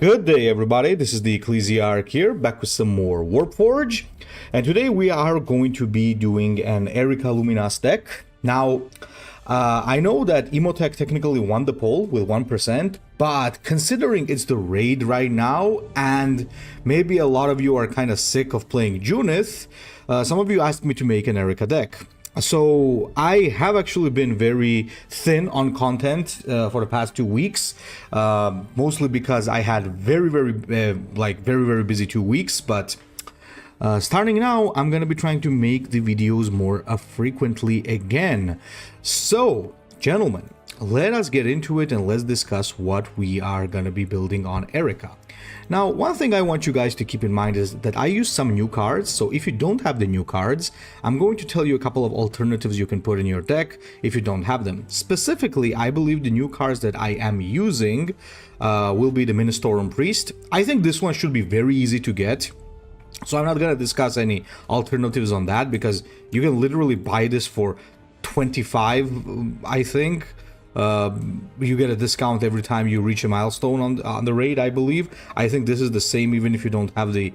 Good day, everybody. This is the Ecclesiarch here, back with some more Warpforge. And today we are going to be doing an Erika Luminas deck. Now, I know that Emotech technically won the poll with 1%, but considering it's the raid right now, and maybe a lot of you are kind of sick of playing Junith, some of you asked me to make an Erika deck. So I have actually been very thin on content for the past 2 weeks, mostly because I had very busy 2 weeks. But starting now, I'm gonna be trying to make the videos more frequently again. So, gentlemen, let us get into it and let's discuss what we are gonna be building on Erika. Now, one thing I want you guys to keep in mind is that I use some new cards, so if you don't have the new cards, I'm going to tell you a couple of alternatives you can put in your deck if you don't have them. Specifically, I believe the new cards that I am using will be the Ministorum Priest. I think this one should be very easy to get, so I'm not going to discuss any alternatives on that because you can literally buy this for 25, I think. You get a discount every time you reach a milestone on the raid, I believe. I think this is the same even if you don't have the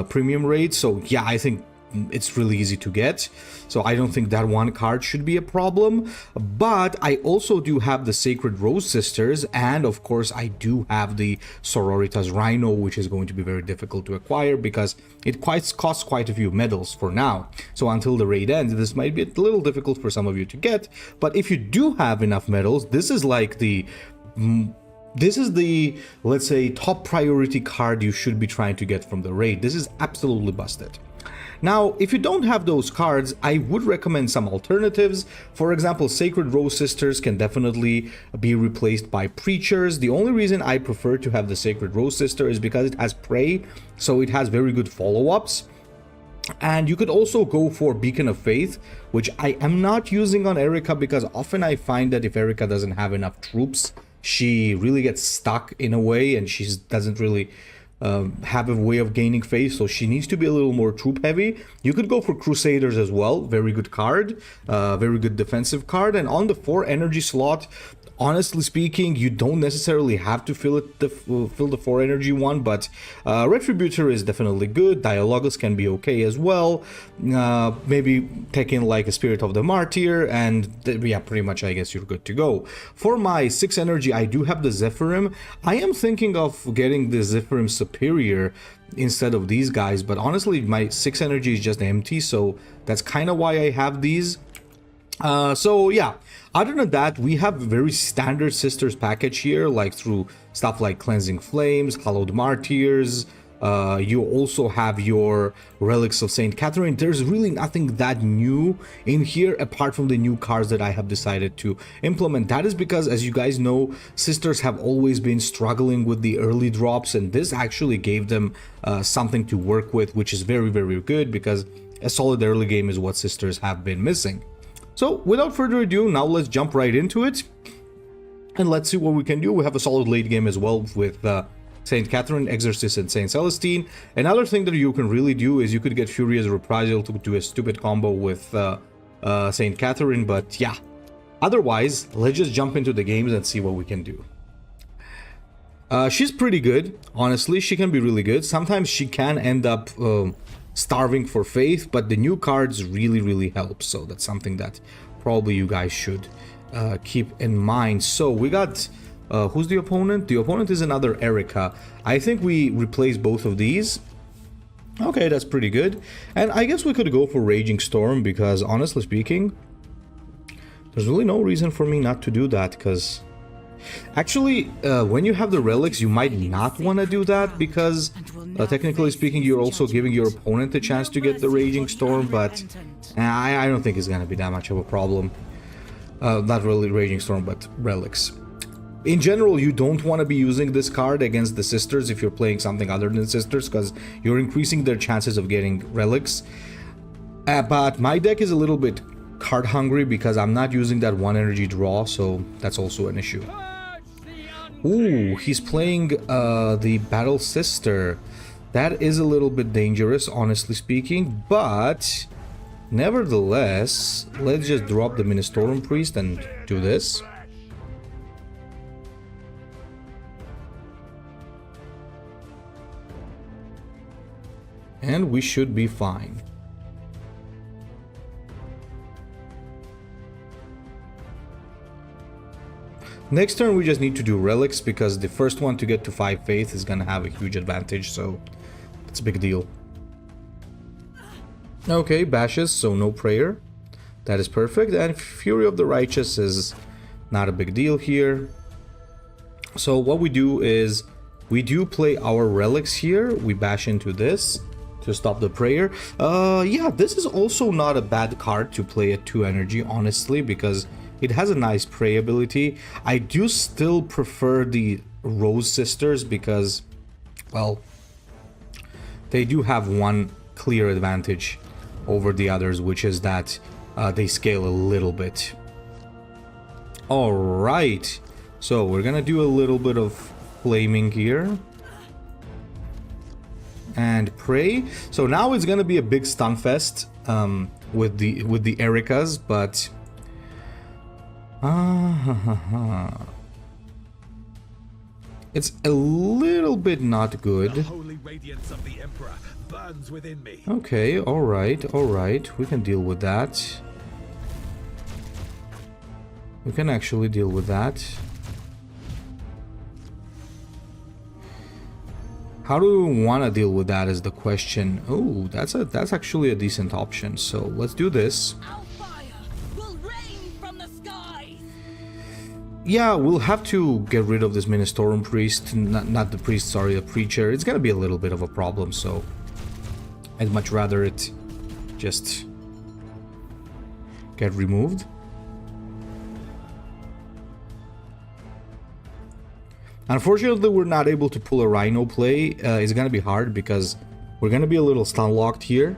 premium raid. So yeah, I think it's really easy to get. So I don't think that one card should be a problem. But I also do have the Sacred Rose Sisters, and of course I do have the Sororitas Rhino, which is going to be very difficult to acquire because it costs quite a few medals for now. So until the raid ends, this might be a little difficult for some of you to get. But if you do have enough medals, this is like the let's say, top priority card you should be trying to get from the raid. This is absolutely busted. Now, if you don't have those cards, I would recommend some alternatives. For example, Sacred Rose Sisters can definitely be replaced by Preachers. The only reason I prefer to have the Sacred Rose Sister is because it has Prey, so it has very good follow-ups. And you could also go for Beacon of Faith, which I am not using on Erika because often I find that if Erika doesn't have enough troops, she really gets stuck in a way and she doesn't really have a way of gaining faith, so she needs to be a little more troop heavy. You could go for Crusaders as well, very good card, very good defensive card. And on the 4 energy slot, honestly speaking, you don't necessarily have to fill the 4 energy one, but Retributor is definitely good. Dialogus can be okay as well. Maybe take in like a Spirit of the Martyr, and yeah, pretty much I guess you're good to go. For my 6 energy, I do have the Zephyrim. I am thinking of getting the Zephyrim Superior instead of these guys, but honestly my 6 energy is just empty, so that's kind of why I have these. So yeah, other than that, we have a very standard Sisters package here, like through stuff like Cleansing Flames, Hallowed Martyrs. You also have your Relics of Saint Catherine. There's really nothing that new in here apart from the new cards that I have decided to implement. That is because, as you guys know, Sisters have always been struggling with the early drops, and this actually gave them something to work with, which is very, very good because a solid early game is what Sisters have been missing. So without further ado, now let's jump right into it and let's see what we can do. We have a solid late game as well with Saint Catherine, Exorcist, and Saint Celestine. Another thing that you can really do is you could get Furious Reprisal to do a stupid combo with Saint Catherine, but yeah. Otherwise, let's just jump into the games and see what we can do. She's pretty good, honestly. She can be really good. Sometimes she can end up starving for faith, but the new cards really help, so that's something that probably you guys should keep in mind. So we got who's the opponent? The opponent is another Erika. I think we replace both of these. Okay, that's pretty good. And I guess we could go for Raging Storm because honestly speaking, there's really no reason for me not to do that, because actually, when you have the relics, you might not want to do that because, technically speaking, you're also giving your opponent a chance to get the Raging Storm, but I don't think it's going to be that much of a problem. Not really Raging Storm, but relics. In general, you don't want to be using this card against the Sisters if you're playing something other than Sisters, because you're increasing their chances of getting relics. But my deck is a little bit card hungry because I'm not using that 1 energy draw, so that's also an issue. Ooh, he's playing the Battle Sister. That is a little bit dangerous, honestly speaking, but nevertheless, let's just drop the Ministorum Priest and do this. And we should be fine. Next turn we just need to do relics, because the first one to get to 5 faith is gonna have a huge advantage, so it's a big deal. Okay, bashes, so no prayer. That is perfect. And Fury of the Righteous is not a big deal here. So what we do is we do play our relics here. We bash into this to stop the prayer. Yeah, this is also not a bad card to play at 2 energy, honestly, because it has a nice pray ability. I do still prefer the Rose Sisters because, well, they do have one clear advantage over the others, which is that they scale a little bit. Alright, so we're gonna do a little bit of flaming here. And pray. So now it's gonna be a big stun fest with the Erikas, but it's a little bit not good. The holy radiance of the Emperor burns within me. Okay, alright, we can deal with that. We can actually deal with that. How do we want to deal with that is the question. Oh, that's actually a decent option. So let's do this. Yeah, we'll have to get rid of this Ministorum priest, not the priest, sorry, the preacher. It's gonna be a little bit of a problem, so I'd much rather it just get removed. Unfortunately, we're not able to pull a Rhino play. It's gonna be hard because we're gonna be a little stun locked here.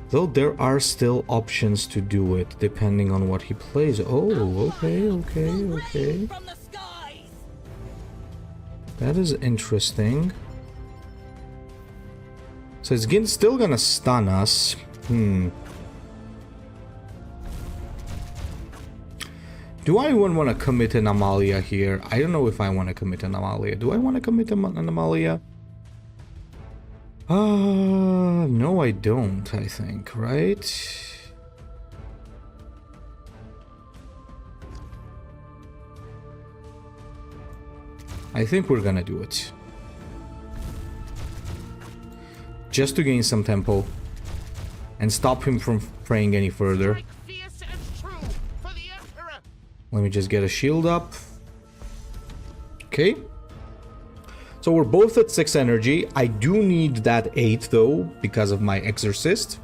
Though there are still options to do it, depending on what he plays. Oh, okay. That is interesting. So it's still gonna stun us. Do I even want to commit an Auxilia here? I don't know if I want to commit an Auxilia. Do I want to commit an Auxilia? No, I don't, I think, right? I think we're gonna do it. Just to gain some tempo and stop him from praying any further. Let me just get a shield up. Okay. So we're both at 6 energy. I do need that 8 though, because of my Exorcist.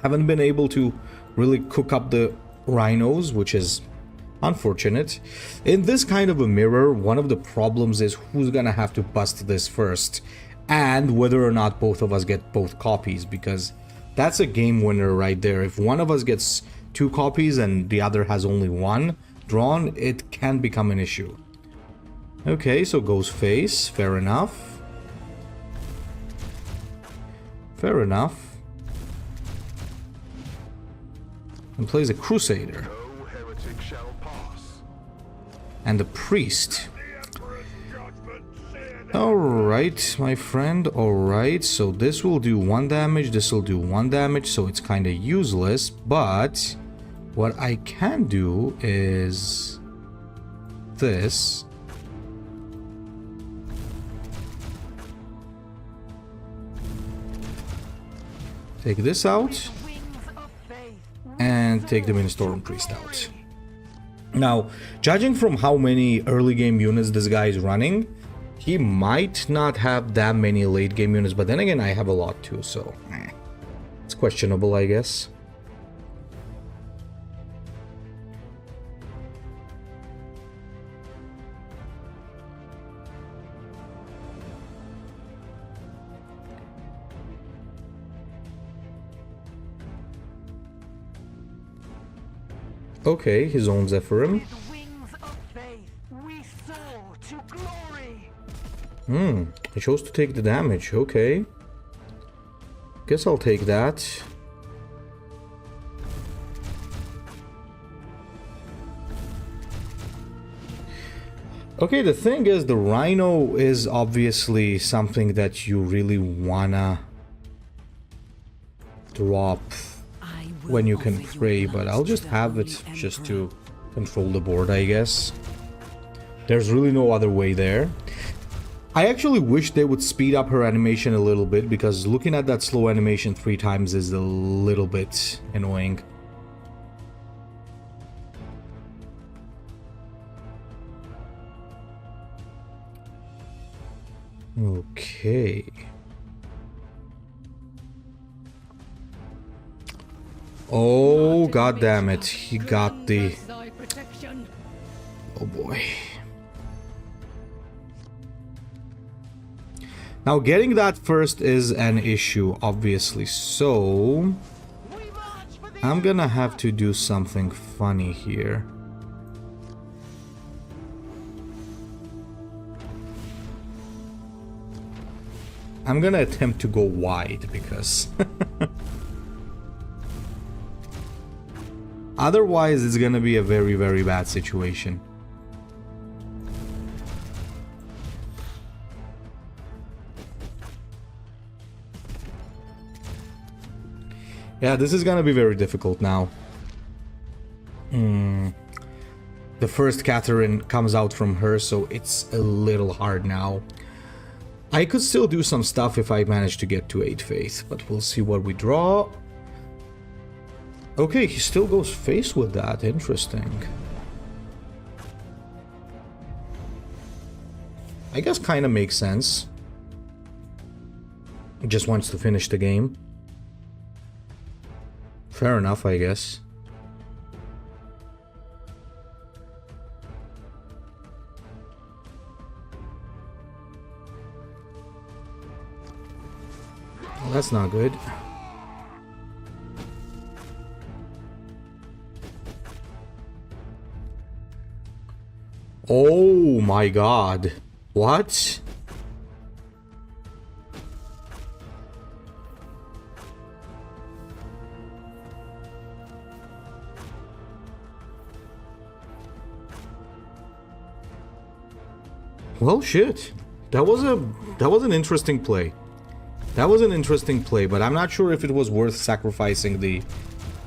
Haven't been able to really cook up the rhinos, which is unfortunate. In this kind of a mirror, one of the problems is who's gonna have to bust this first, and whether or not both of us get both copies, because that's a game winner right there. If one of us gets 2 copies and the other has only 1 drawn, it can become an issue. Okay, so goes face, fair enough. Fair enough. And plays a Crusader. No heretic shall pass. And a Priest. Alright, my friend, alright. So this will do 1 damage, this will do 1 damage, so it's kind of useless. But what I can do is this. Take this out and take the Ministorum Priest out. Now, judging from how many early game units this guy is running, he might not have that many late game units, but then again I have a lot too, so it's questionable, I guess. Okay, his own Zephyrim. He chose to take the damage, okay. Guess I'll take that. Okay, the thing is, the Rhino is obviously something that you really wanna drop when you can pray, but I'll just have it just to control the board, I guess. There's really no other way there. I actually wish they would speed up her animation a little bit, because looking at that slow animation 3 times is a little bit annoying. Okay. Oh, god damn it. He got the... Oh boy. Now, getting that first is an issue, obviously, so... I'm gonna have to do something funny here. I'm gonna attempt to go wide, because... otherwise, it's gonna be a very, very bad situation. Yeah, this is gonna be very difficult now. The first Catherine comes out from her, so it's a little hard now. I could still do some stuff if I manage to get to 8 faith, but we'll see what we draw. Okay, he still goes face with that. Interesting. I guess kind of makes sense. He just wants to finish the game. Fair enough, I guess. Well, that's not good. Oh my god. What? Well, shit. That was an interesting play. That was an interesting play, but I'm not sure if it was worth sacrificing the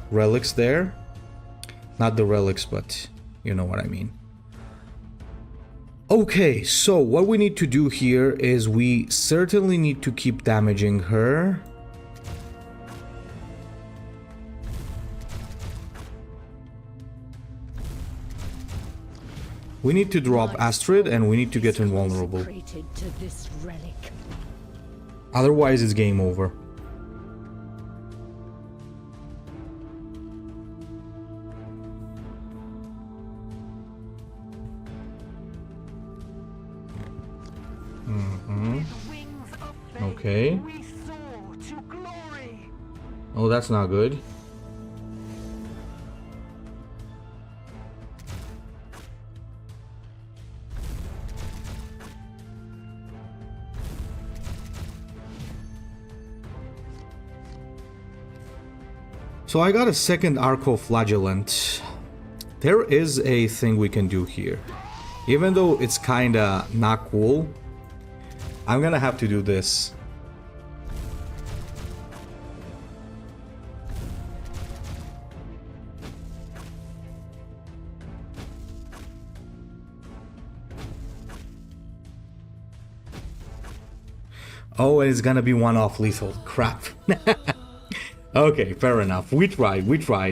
relics there. Not the relics, but you know what I mean. Okay, so what we need to do here is we certainly need to keep damaging her. We need to drop Astrid and we need to get invulnerable. Otherwise it's game over. Okay. Oh, that's not good. So I got a second Arco-Flagellant. There is a thing we can do here. Even though it's kinda not cool, I'm gonna have to do this. Oh, and it's gonna be one off lethal. Crap. Okay, fair enough. We tried,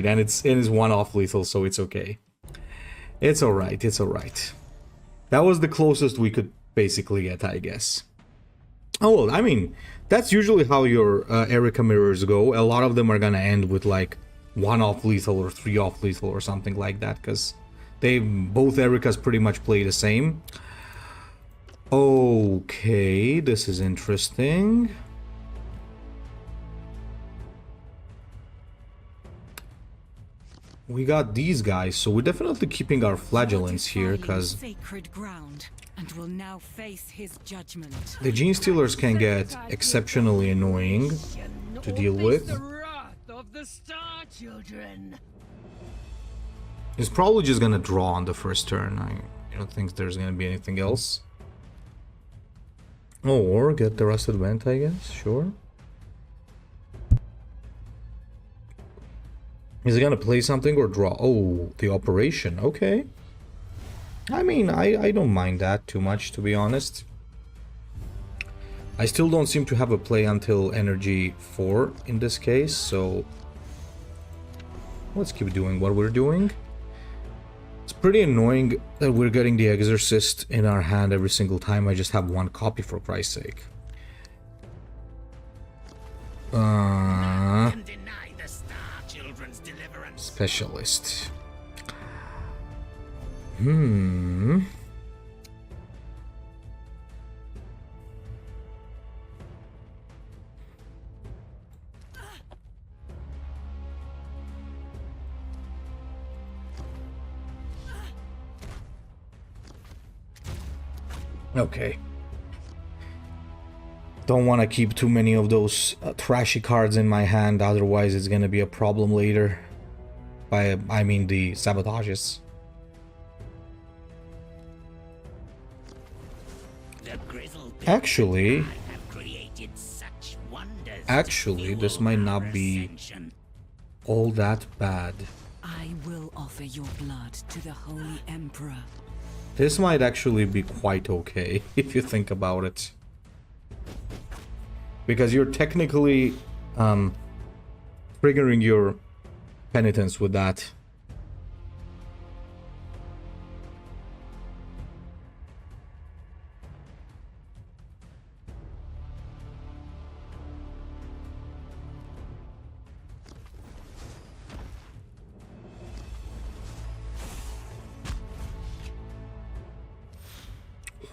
and it's one off lethal, so it's okay. It's alright, it's alright. That was the closest we could basically get, I guess. Oh, well, I mean, that's usually how your Erika mirrors go. A lot of them are gonna end with like 1 off lethal or 3 off lethal or something like that, because both Erikas pretty much play the same. Okay, this is interesting. We got these guys, so we're definitely keeping our flagellants here, because the Gene Stealers can get exceptionally annoying to deal with. He's probably just gonna draw on the first turn. I don't think there's gonna be anything else. Oh, or get the Rusted Vent, I guess, sure. Is he gonna play something or draw? Oh, the operation, okay. I mean, I don't mind that too much, to be honest. I still don't seem to have a play until Energy 4 in this case, so... let's keep doing what we're doing. It's pretty annoying that we're getting the Exorcist in our hand every single time. I just have one copy, for Christ's sake. Specialist. Okay. Don't want to keep too many of those trashy cards in my hand, otherwise it's gonna be a problem later. I mean the sabotages. Actually, this might not be all that bad. I will offer your blood to the Holy Emperor. This might actually be quite okay, if you think about it. Because you're technically triggering your penitence with that.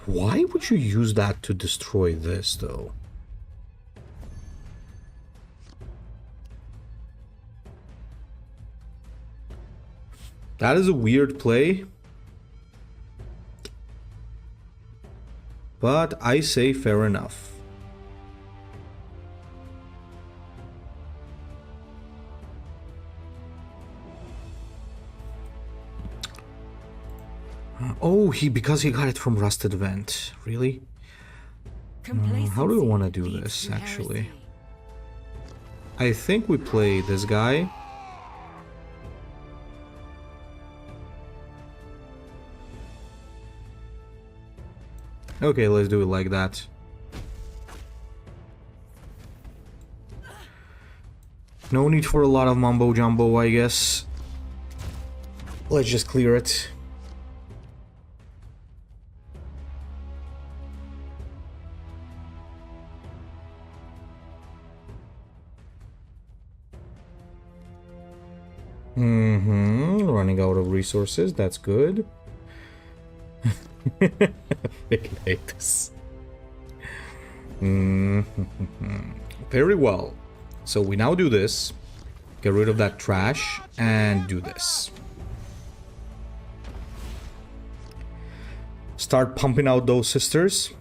Why would you use that to destroy this, though? That is a weird play. But I say fair enough. Oh, because he got it from Rusted Vent. Really? How do we want to do this, actually? I think we play this guy. Okay, let's do it like that. No need for a lot of mumbo jumbo, I guess. Let's just clear it. Running out of resources, that's good. Very well. So we now do this. Get rid of that trash and do this. Start pumping out those sisters.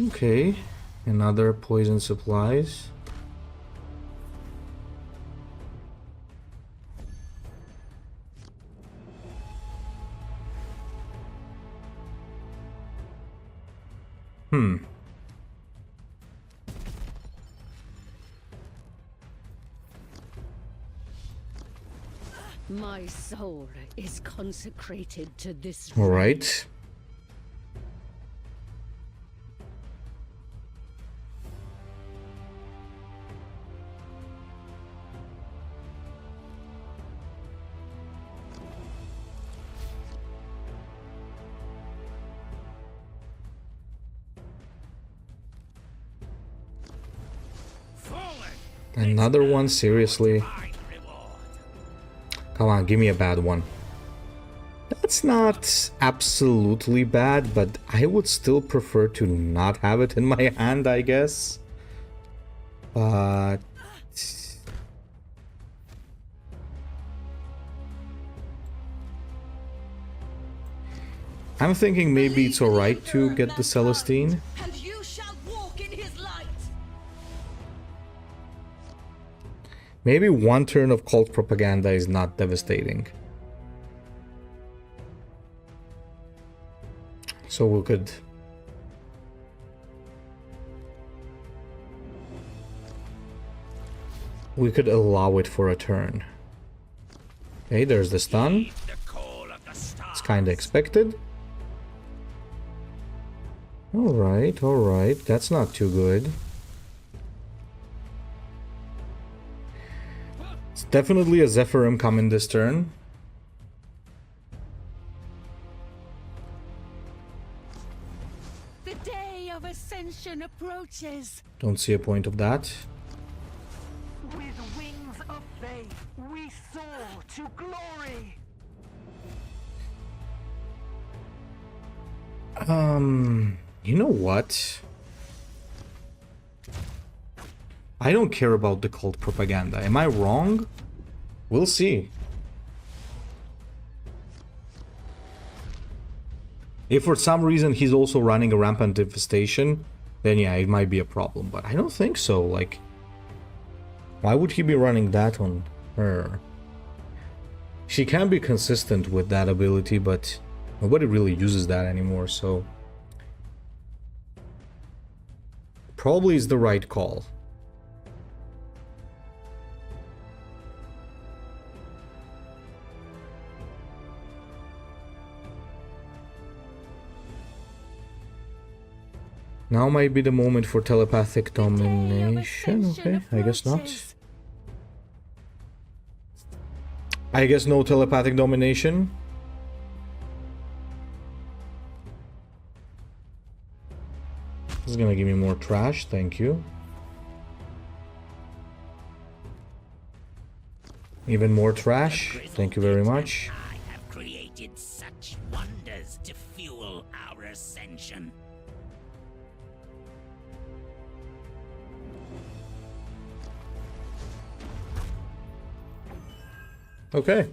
Okay, another poison supplies. My soul is consecrated to this. All right. Another one, seriously? Come on, give me a bad one. That's not absolutely bad, but I would still prefer to not have it in my hand, I guess. But... I'm thinking maybe it's alright to get the Celestine. And you shall walk in his light. Maybe one turn of cult propaganda is not devastating. So we could... we could allow it for a turn. Okay, there's the stun. It's kinda expected. Alright, that's not too good. It's definitely a Zephyrim coming this turn. The day of ascension approaches. Don't see a point of that. With wings of faith, we soar to glory. You know what? I don't care about the cult propaganda. Am I wrong? We'll see. If for some reason he's also running a rampant infestation, then yeah, it might be a problem. But I don't think so. Like, why would he be running that on her? She can be consistent with that ability, but nobody really uses that anymore, so... probably is the right call. Now might be the moment for telepathic domination. Okay, I guess not. I guess no telepathic domination. This is gonna give me more trash, thank you. Even more trash, thank you very much. I have created such wonders to fuel our ascension. Okay.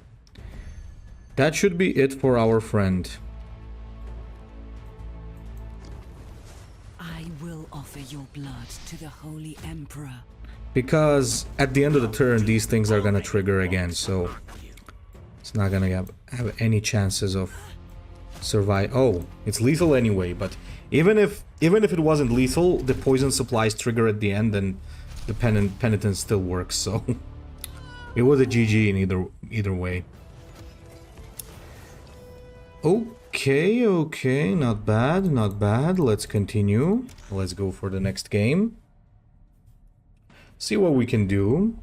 That should be it for our friend. I will offer your blood to the Holy Emperor. Because at the end of the turn, these things are gonna trigger again, so it's not gonna have any chances of survive. Oh, it's lethal anyway, but even if it wasn't lethal, the poison supplies trigger at the end, and the penitence still works. So it was a GG in either way. Okay, not bad. Let's continue. Let's go for the next game. See what we can do.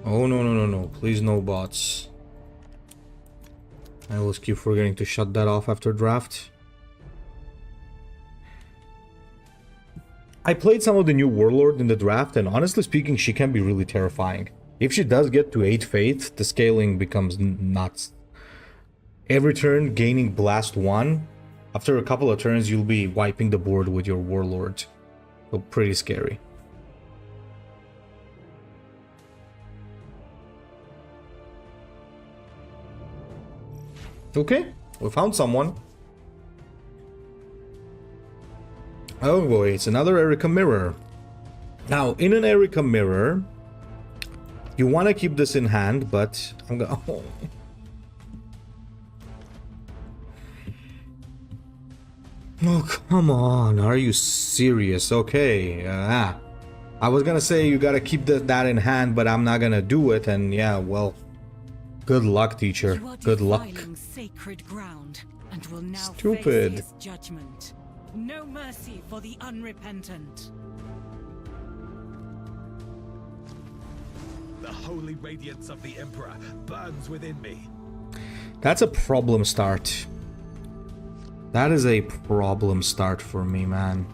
Oh, no. Please, no bots. I always keep forgetting to shut that off after draft. I played some of the new Warlord in the draft, and honestly speaking, she can be really terrifying. If she does get to 8 Faith, the scaling becomes nuts. Every turn gaining Blast 1. After a couple of turns, you'll be wiping the board with your Warlord. So pretty scary. Okay, we found someone. Oh boy, it's another Erika mirror. Now, in an Erika mirror, you want to keep this in hand, but I'm gonna... Oh. Oh, come on, are you serious? Okay, I was gonna say you gotta keep that in hand, but I'm not gonna do it, and yeah, well, good luck, teacher. You are Good luck. defiling sacred ground and will now Stupid. face his judgment. No mercy for the unrepentant. The holy radiance of the Emperor burns within me. That's a problem start. That is a problem start for me, man.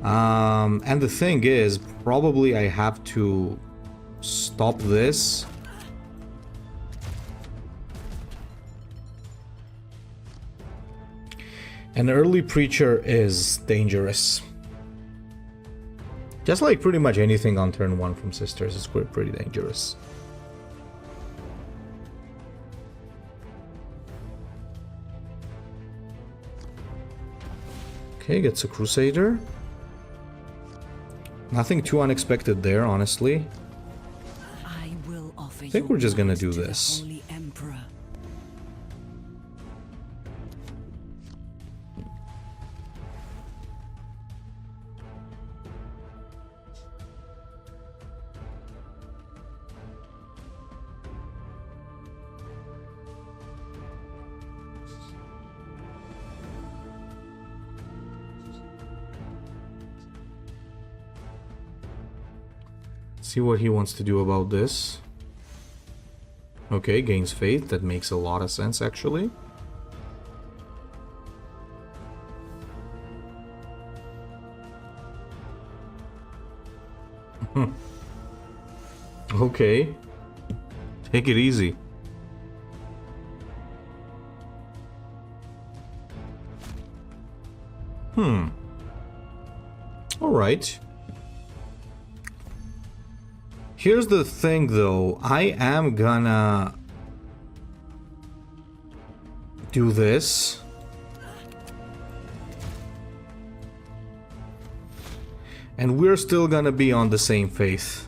And the thing is, probably I have to stop this. An early preacher is dangerous. Just like pretty much anything on turn 1 from Sisters is pretty dangerous. Okay, gets a Crusader. Nothing too unexpected there, honestly. I will offer I think we're just gonna do to the this. Holy Emperor. See what he wants to do about this. Okay, gains faith. That makes a lot of sense, actually. Okay. Take it easy. Alright. Here's the thing, though. I am gonna do this. And we're still gonna be on the same faith.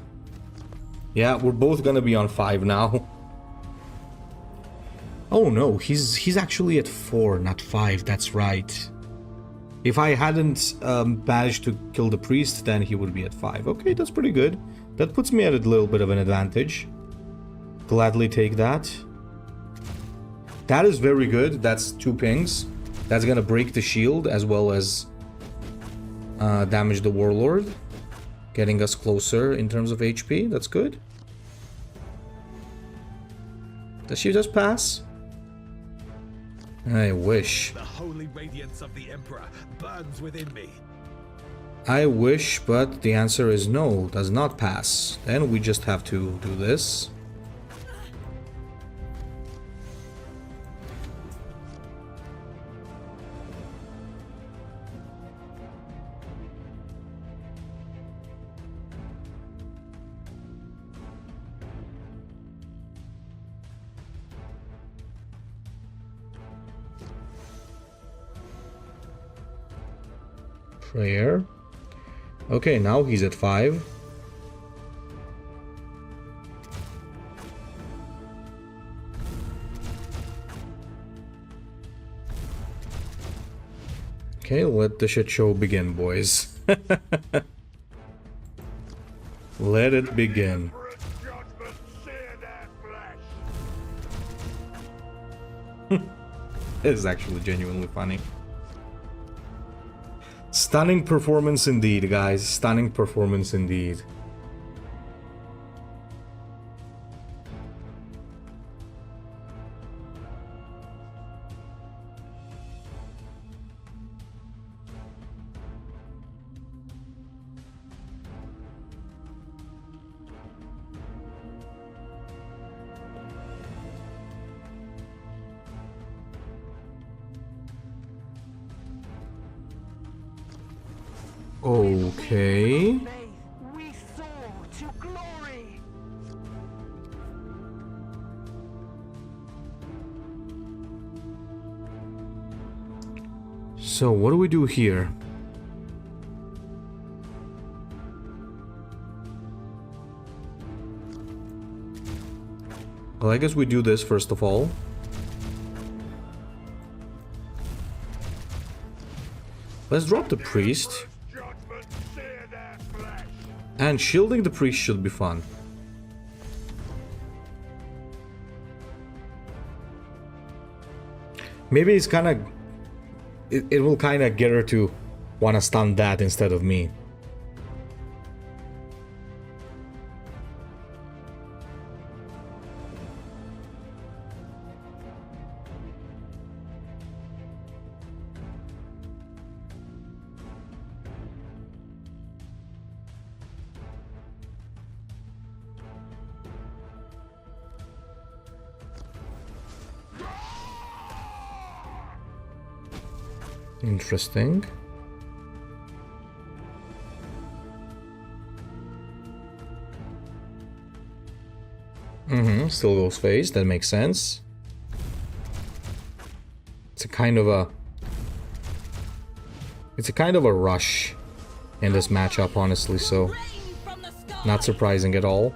Yeah, we're both gonna be on 5 now. Oh no, he's actually at 4, not 5, that's right. If I hadn't managed to kill the priest, then he would be at 5. Okay, that's pretty good. That puts me at a little bit of an advantage. Gladly take that. That is very good. That's 2 pings. That's gonna break the shield as well as damage the warlord. Getting us closer in terms of HP. That's good. Does she just pass? I wish. The holy radiance of the Emperor burns within me. I wish, but the answer is no, does not pass. Then we just have to do this. Prayer. Okay, now he's at 5. Okay, let the shit show begin, boys. Let it begin. This is actually genuinely funny. Stunning performance indeed, guys. Stunning performance indeed. Okay. We soar to glory. So what do we do here? Well, I guess we do this first of all. Let's drop the priest. And shielding the priest should be fun. Maybe it's kind of... It will kind of get her to want to stun that instead of me. Interesting. still goes face. That makes sense. It's a kind of a rush in this matchup, honestly, so not surprising at all.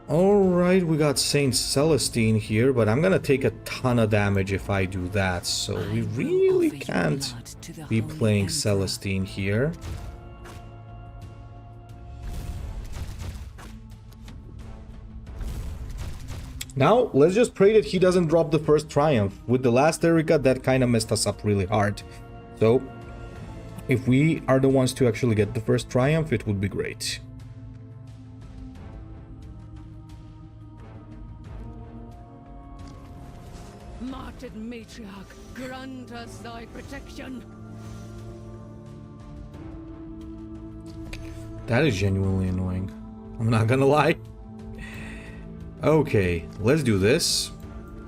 Alright, we got Saint Celestine here, but I'm gonna take a ton of damage if I do that, so we really can't be playing Celestine here. Now, let's just pray that he doesn't drop the first Triumph. With the last Erika, that kind of messed us up really hard. So, if we are the ones to actually get the first Triumph, it would be great. Martyred matriarch, grant us thy protection. That is genuinely annoying. I'm not gonna lie. Okay, let's do this.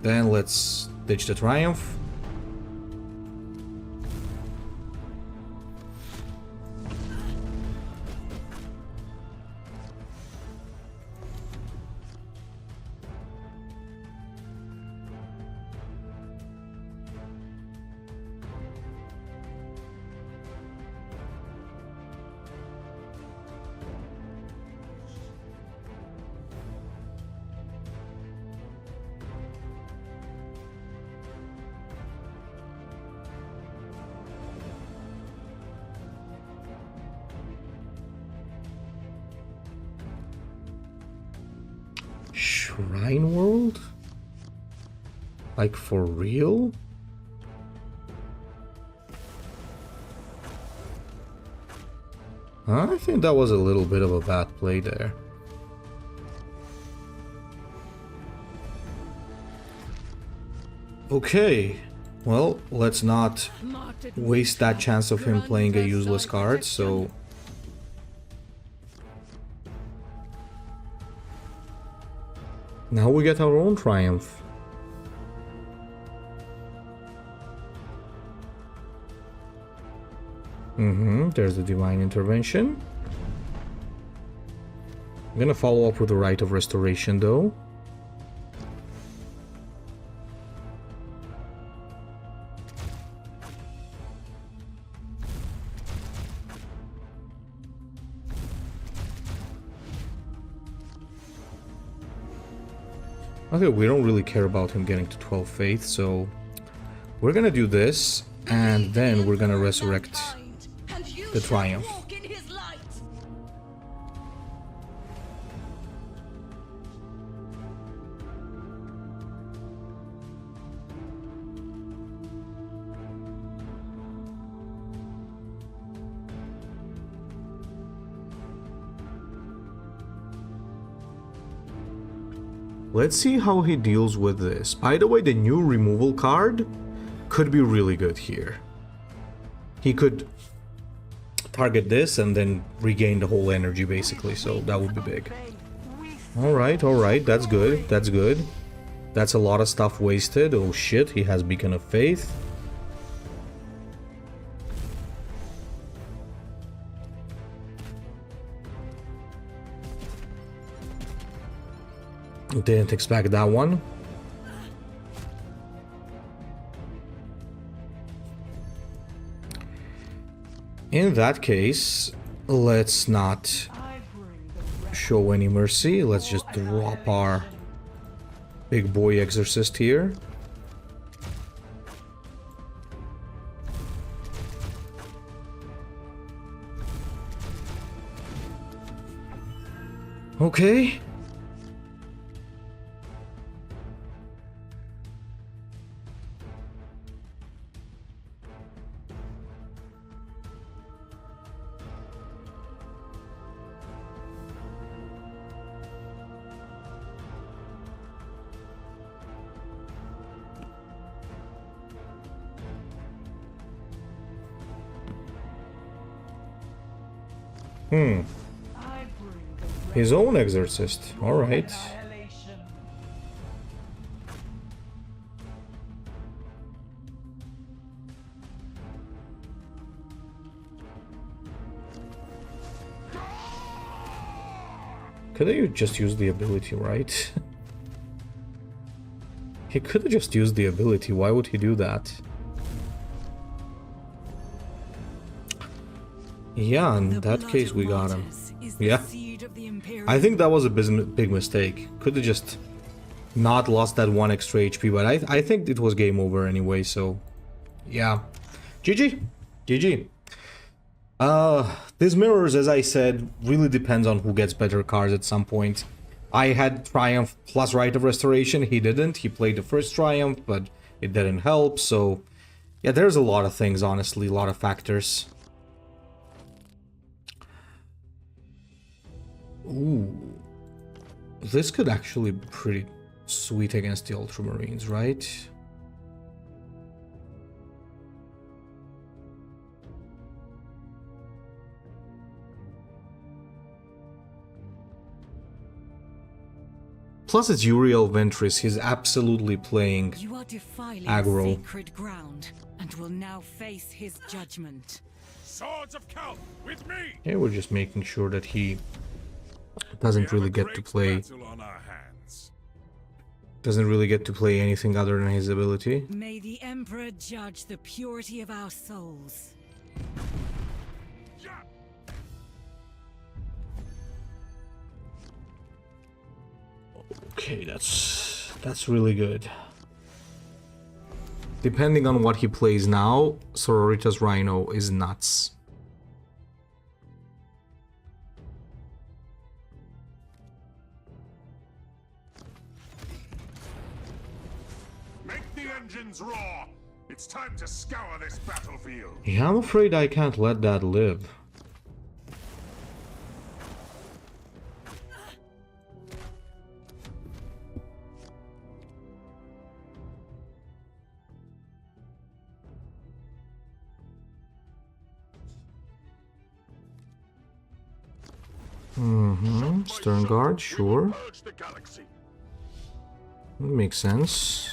Then let's ditch the Triumph. Shrine World? Like for real? I think that was a little bit of a bad play there. Okay, well, let's not waste that chance of him playing a useless card, so... Now we get our own Triumph. There's the Divine Intervention. I'm gonna follow up with the Rite of Restoration though. Okay, we don't really care about him getting to 12 faith, so we're gonna do this, and then we're gonna resurrect the Triumph. Let's see how he deals with this. By the way, the new removal card could be really good here. He could target this and then regain the whole energy basically, so that would be big. Alright, that's good, that's good. That's a lot of stuff wasted. Oh shit, he has Beacon of Faith. Didn't expect that one. In that case, let's not show any mercy. Let's just drop our big boy exorcist here. Okay. His own exorcist. Alright. Could have just used the ability, right? He could have just used the ability. Why would he do that? Yeah, in that case we got him. Yeah. I think that was a big mistake. Could have just not lost that 1 extra HP, but I think it was game over anyway, so yeah. GG. GG. These mirrors, as I said, really depends on who gets better cards at some point. I had Triumph plus Rite of Restoration, he didn't. He played the first Triumph, but it didn't help, so yeah, there's a lot of things, honestly, a lot of factors. Ooh. This could actually be pretty sweet against the Ultramarines, right? Plus it's Uriel Ventris, he's absolutely playing You are defiling aggro. sacred ground and will now face his judgment. Swords of Kelp, with me! Yeah, we're just making sure that he doesn't really get to play anything other than his ability. May the Emperor judge the purity of our souls. Okay, that's really good. Depending on what he plays now, Sororitas Rhino is nuts. Make the engines roar! It's time to scour this battlefield. Yeah, I'm afraid I can't let that live. Stern Guard, sure. Makes sense.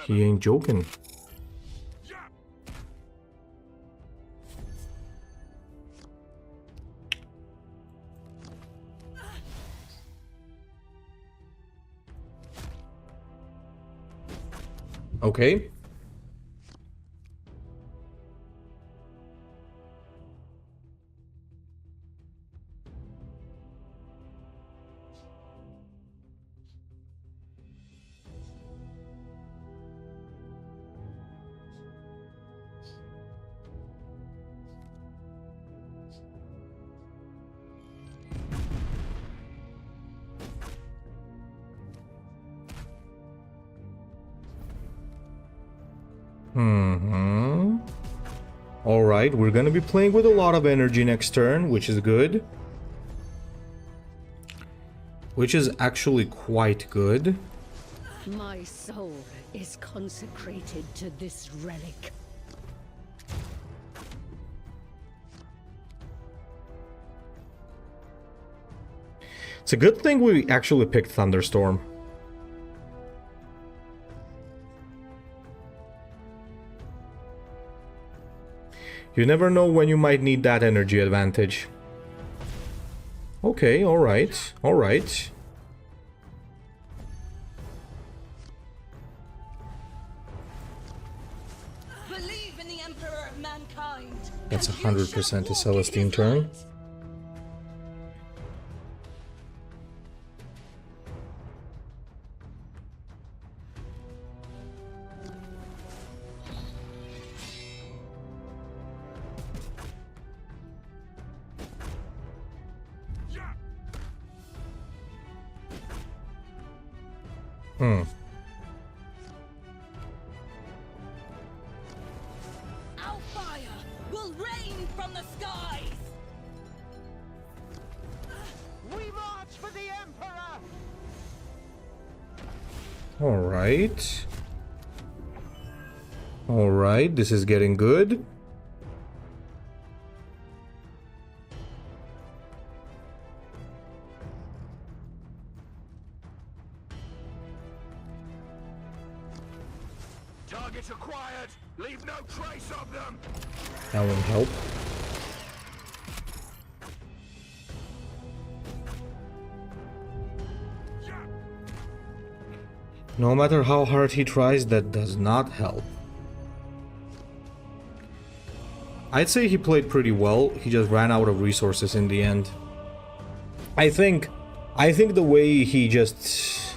He ain't joking. Okay. Alright, we're gonna be playing with a lot of energy next turn, which is good. Which is actually quite good. My soul is consecrated to this relic. It's a good thing we actually picked Thunderstorm. You never know when you might need that energy advantage. Okay, alright, alright. Believe in the Emperor of mankind. That's and you 100% shall a walk Celestine in his turn. light. Our fire will rain from the skies. We march for the Emperor! Alright. Alright, this is getting good. Targets acquired. Leave no trace of them. That won't help. No matter how hard he tries, that does not help. I'd say he played pretty well. He just ran out of resources in the end. I think the way he just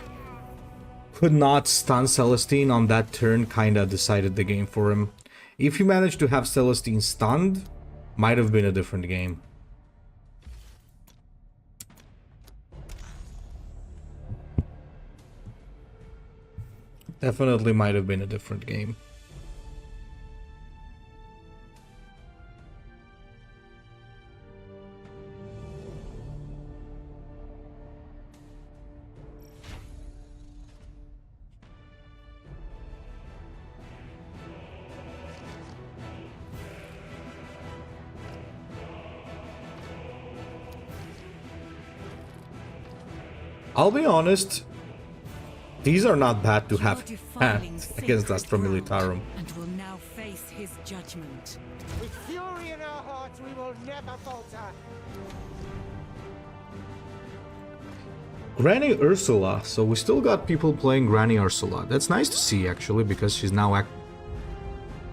could not stun Celestine on that turn kinda decided the game for him. If he managed to have Celestine stunned, might have been a different game. Definitely might have been a different game. I'll be honest, these are not bad to have hands against Astra Militarum. And will now face his judgment. With fury in our hearts, we will never falter. Granny Ursula, so we still got people playing Granny Ursula. That's nice to see actually, because she's now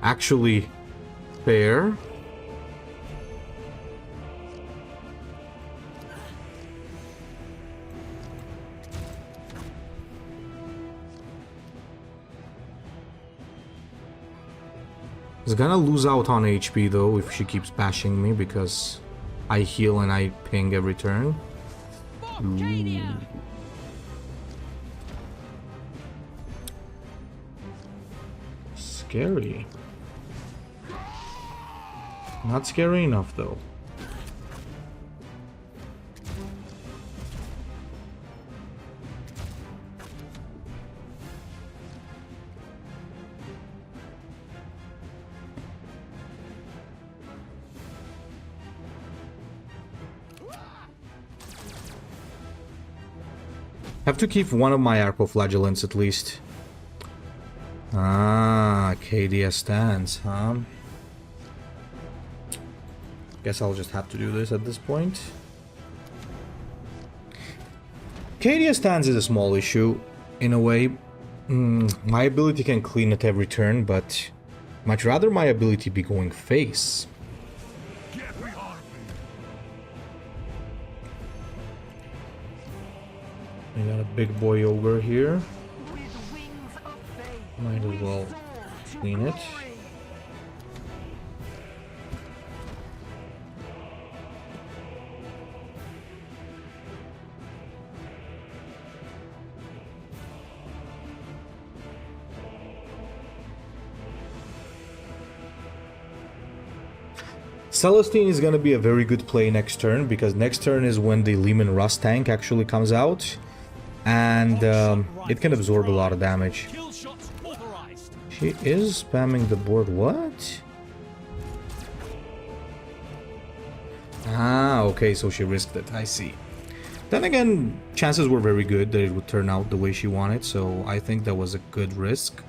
actually fair. Is gonna lose out on HP though if she keeps bashing me, because I heal and I ping every turn. Ooh. Scary. Not scary enough though. Have to keep one of my Arpoflagellants at least. Ah, KDS stands, huh? Guess I'll just have to do this at this point. KDS stands is a small issue, in a way. My ability can clean it every turn, but much rather my ability be going face. I got a big boy over here. Might as well clean it. Celestine is going to be a very good play next turn, because next turn is when the Lehman Rust tank actually comes out. And it can absorb a lot of damage. She is spamming the board. What? Ah, okay, so she risked it. I see. Then again, chances were very good that it would turn out the way she wanted, so I think that was a good risk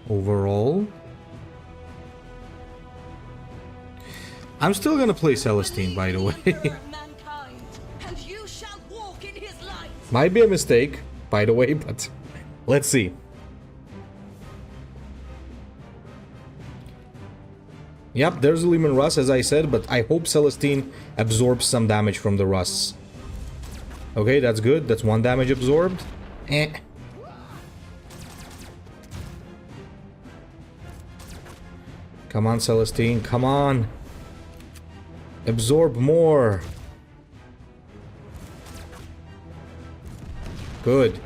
overall. I'm still gonna play Celestine, by the way. Might be a mistake, by the way, but let's see. Yep, there's a Lehman Rust, as I said, but I hope Celestine absorbs some damage from the Rusts. Okay, that's good. That's one damage absorbed. Come on, Celestine, come on. Absorb more. Good.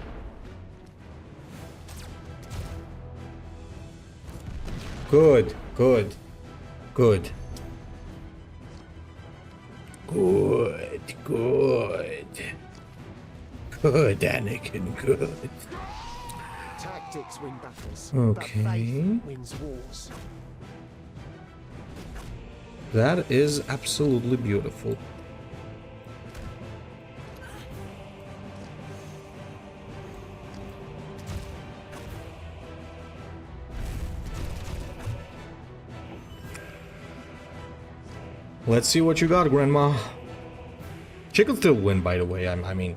Good, good, good. Good, good. Good, Anakin, good. Tactics win battles. Okay. But faith wins wars. That is absolutely beautiful. Let's see what you got, Grandma. She could still win, by the way. I mean,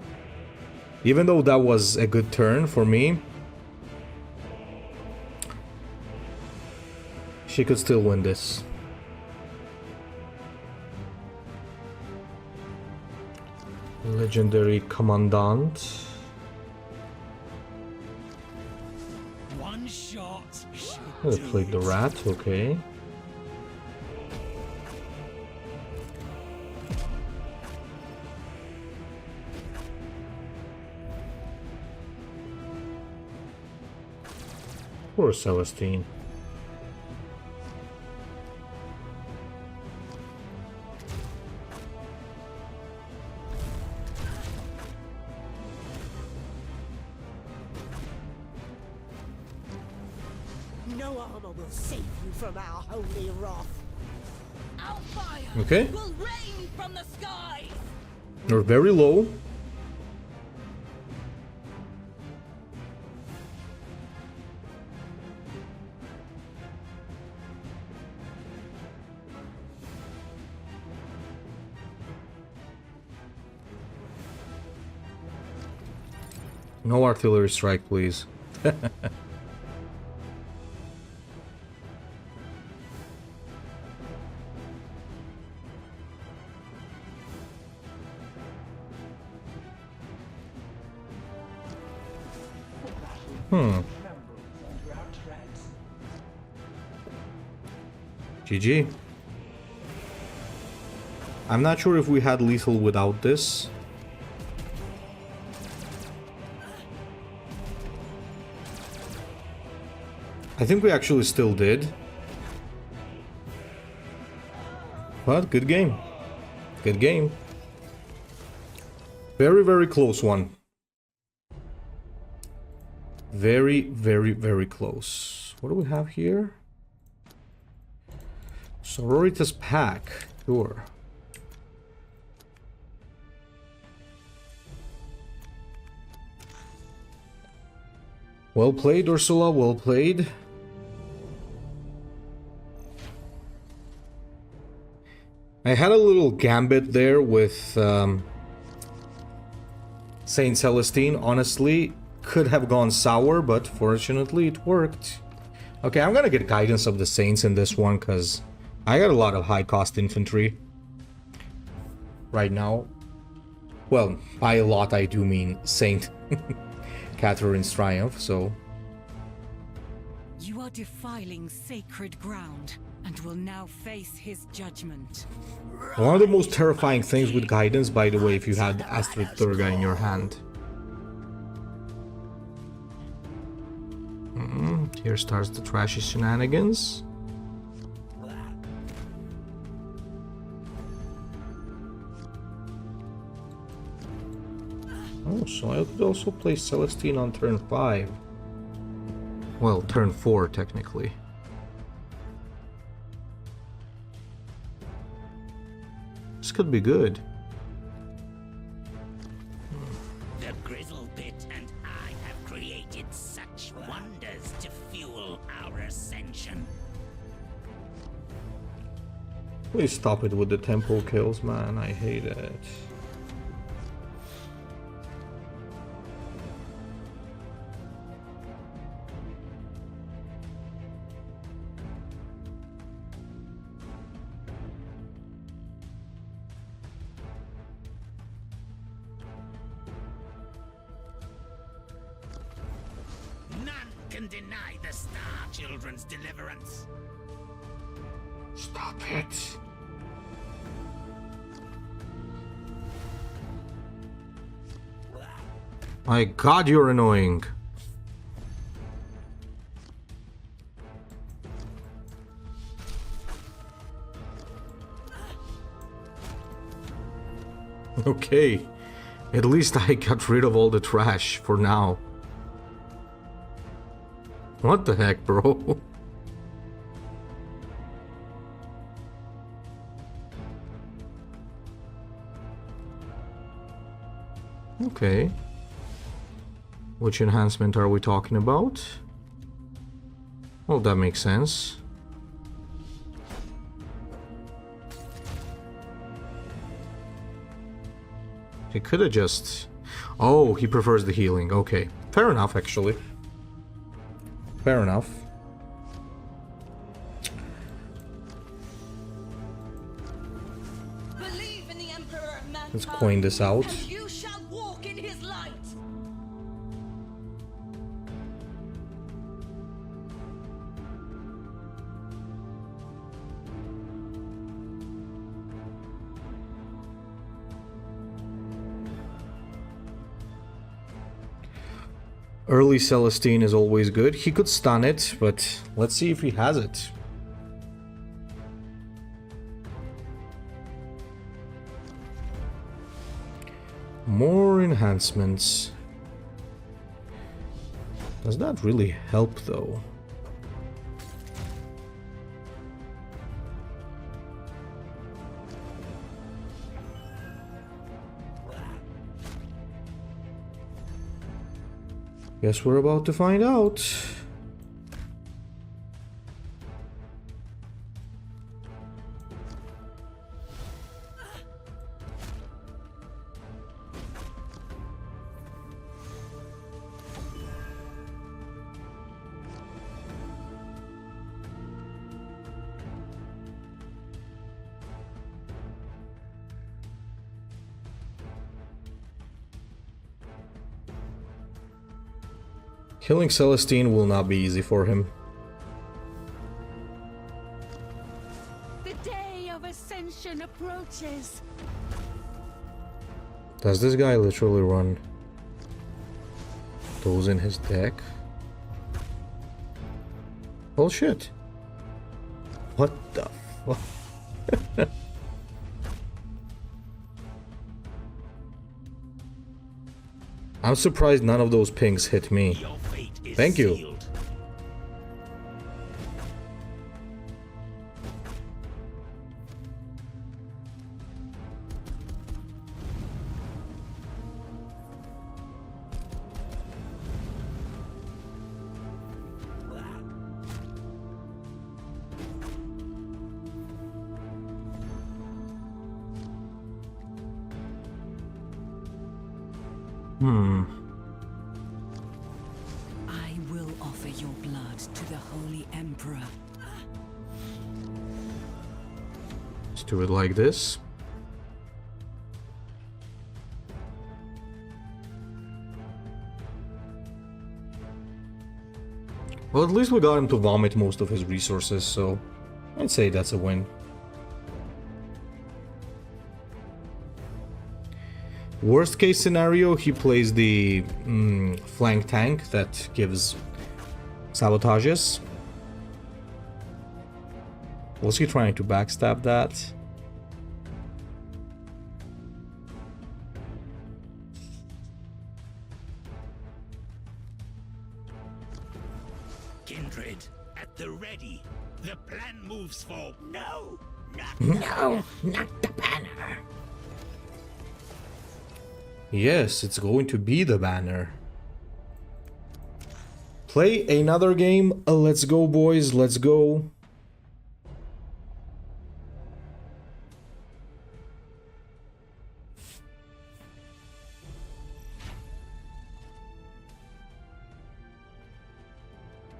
Even though that was a good turn for me, she could still win this. Legendary Commandant. One shot should I do played the it. rat, okay. Poor Celestine. No armor will save you from our holy wrath. Our fire Okay. will rain from the skies. You're very low. No artillery strike, please. GG. I'm not sure if we had lethal without this. I think we actually still did. But good game. Good game. Very, very close one. Very, very, very close. What do we have here? Sororitas pack. Sure. Well played, Ursula. Well played. I had a little gambit there with Saint Celestine. Honestly, could have gone sour, but fortunately it worked. Okay, I'm gonna get guidance of the Saints in this one because I got a lot of high cost infantry right now. Well, by a lot I do mean Saint Catherine's Triumph, so... You are defiling sacred ground and will now face his judgment. One of the most terrifying things with guidance, by the way, if you had Astrid Thurga in your hand. Here starts the trashy shenanigans. Oh, so I could also play Celestine on turn 5. Well, turn 4, technically. This could be good. The Grizzle Pit and I have created such wonders to fuel our ascension. Please stop it with the temple kills, man. I hate it. None can deny the Star Children's deliverance. Stop it. My god, you're annoying. Okay. At least I got rid of all the trash for now. What the heck, bro? Okay. Which enhancement are we talking about? Well, that makes sense. He could have just... Oh, he prefers the healing. Okay. Fair enough, actually. Fair enough. Believe in the Emperor of Mankind, Let's coin this out. and you shall walk in his light. Early Celestine is always good. He could stun it, but let's see if he has it. More enhancements. Does that really help, though? Guess we're about to find out. Killing Celestine will not be easy for him. The day of ascension approaches. Does this guy literally run those in his deck? Well, shit. What the fuck? I'm surprised none of those pings hit me. Your fate is Thank you. sealed. I will offer your blood to the Holy Emperor. Let's do it like this. Well, at least we got him to vomit most of his resources, so I'd say that's a win. Worst case scenario, he plays the flank tank that gives sabotages. Was he trying to backstab that? Kindred, at the ready. The plan moves for... No! Not No, not the banner. Yes, it's going to be the banner. Play another game. Let's go, boys. Let's go.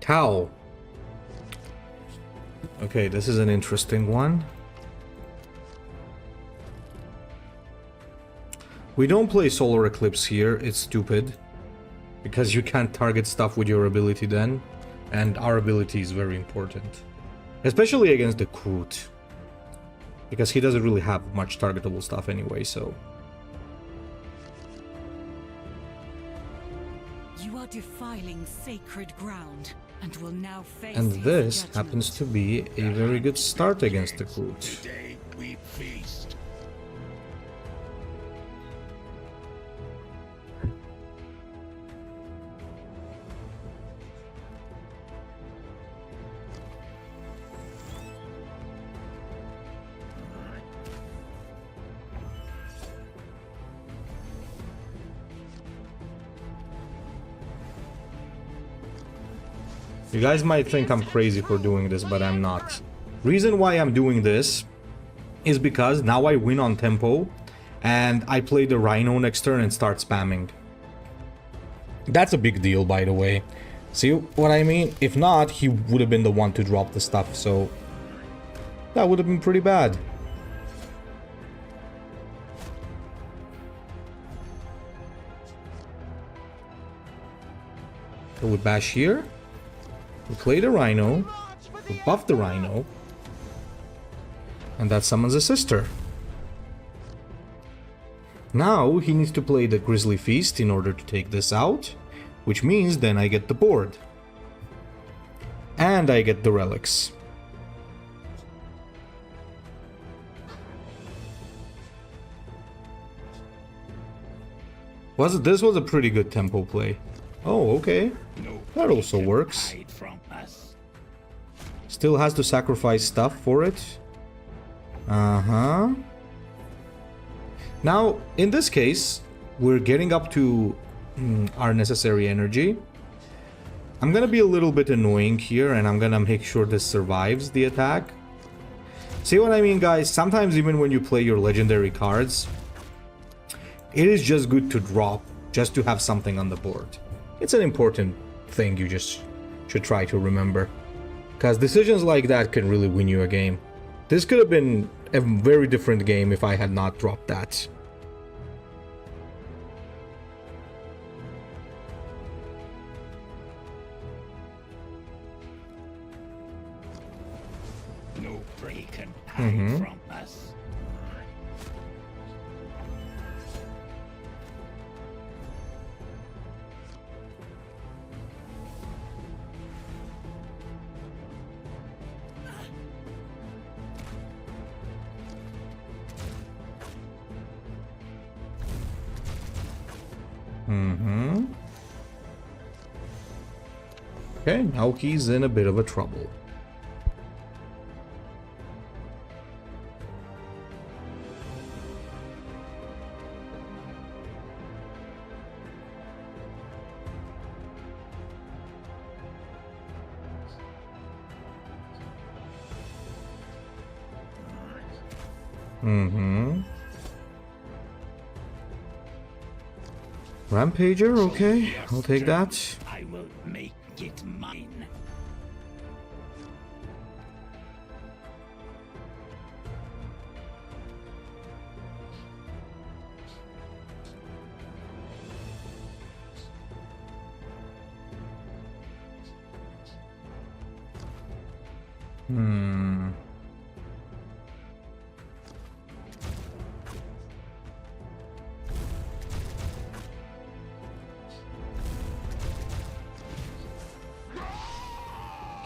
Cow. Okay, this is an interesting one. We don't play Solar Eclipse here, it's stupid. Because you can't target stuff with your ability then. And our ability is very important. Especially against the Kroot. Because he doesn't really have much targetable stuff anyway, so... You are defiling sacred ground and will now face And his this judgment. happens to be a very good start against the Kroot. Today we feast. You guys might think I'm crazy for doing this, but I'm not. Reason why I'm doing this is because now I win on tempo, and I play the Rhino next turn and start spamming. That's a big deal, by the way. See what I mean? If not, he would have been the one to drop the stuff, so that would have been pretty bad. So we bash here, we play the Rhino, we buff the Rhino, and that summons a sister. Now he needs to play the Grizzly Feast in order to take this out, which means then I get the board. And I get the relics. This was a pretty good tempo play. Oh, okay. That also works. Still has to sacrifice stuff for it. Uh-huh. Now, in this case, we're getting up to our necessary energy. I'm gonna be a little bit annoying here, and I'm gonna make sure this survives the attack. See what I mean, guys? Sometimes even when you play your legendary cards, it is just good to drop, just to have something on the board. It's an important thing you just should try to remember. Because decisions like that can really win you a game. This could have been a very different game if I had not dropped that. No prey can hide from us. Okay, now he's in a bit of a trouble. Rampager, okay, I'll take that. I will make it mine.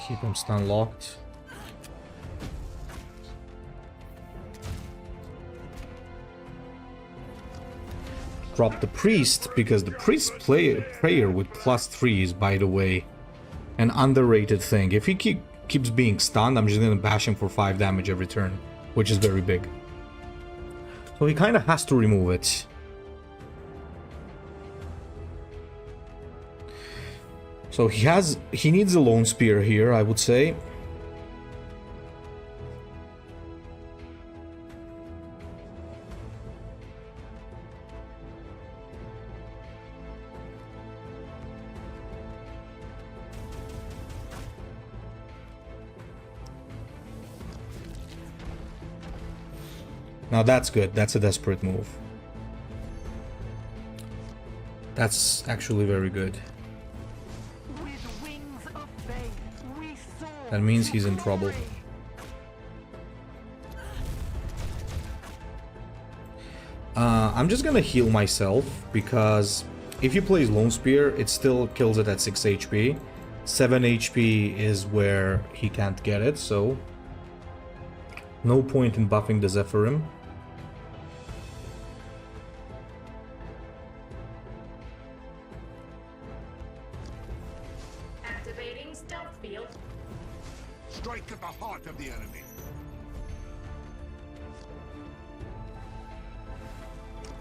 Keep him stun locked. Drop the priest, because the priest prayer with +3 is, by the way, an underrated thing. If he keeps being stunned, I'm just gonna bash him for 5 damage every turn, which is very big. So he kind of has to remove it. So he needs a lone spear here, I would say. Now that's good. That's a desperate move. That's actually very good. That means he's in trouble. I'm just gonna heal myself, because if he plays Lone Spear, it still kills it at 6 HP. 7 HP is where he can't get it, so no point in buffing the Zephyrim. Activating stealth field. Strike at the heart of the enemy.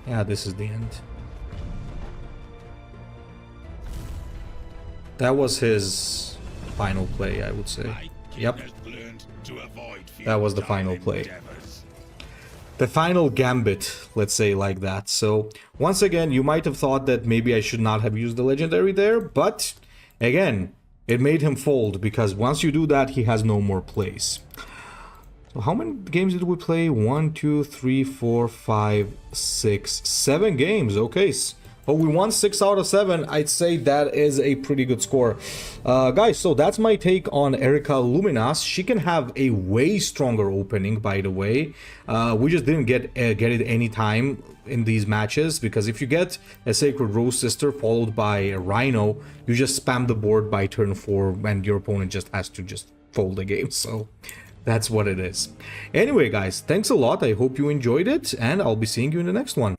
Yeah, this is the end. That was his final play, I would say. Yep. That was the final play. the final gambit, let's say like that. So once again, you might have thought that maybe I should not have used the legendary there, but again, it made him fold, because once you do that, he has no more place. So how many games did we play? 1, 2, 3, 4, 5, 6, 7 games. Okay. Oh, we won 6 out of 7. I'd say that is a pretty good score. Guys, so that's my take on Erika Luminas. She can have a way stronger opening, by the way. We just didn't get it any time in these matches, because if you get a Sacred Rose Sister followed by a Rhino, you just spam the board by turn 4 and your opponent just has to just fold the game. So that's what it is. Anyway, guys, thanks a lot. I hope you enjoyed it, and I'll be seeing you in the next one.